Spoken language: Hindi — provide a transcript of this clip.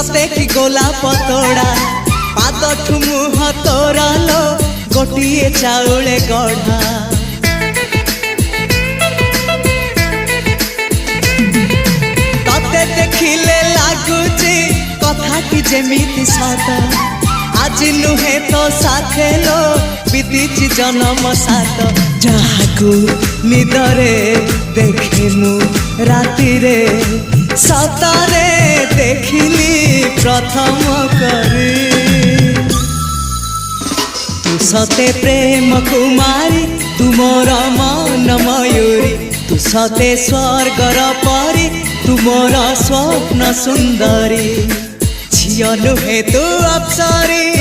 सते कि गोलाप तोड़ा पादठु मुह तोरा लो गोटिए चाउले गढ़ा तते देखिले लागुची कथा कि जेमिति सत आज नुहे तो साथे लो बीतीची जन्म सात जहाकू निदरे देखे मु राति रे सतरे देखिली प्रथम करी तू सते प्रेम कुमारी तू मोर मन मयूरी तू सते स्वर्गर परी तू मोर स्वप्न सुंदरी झियो नुहे तू अप्सरी।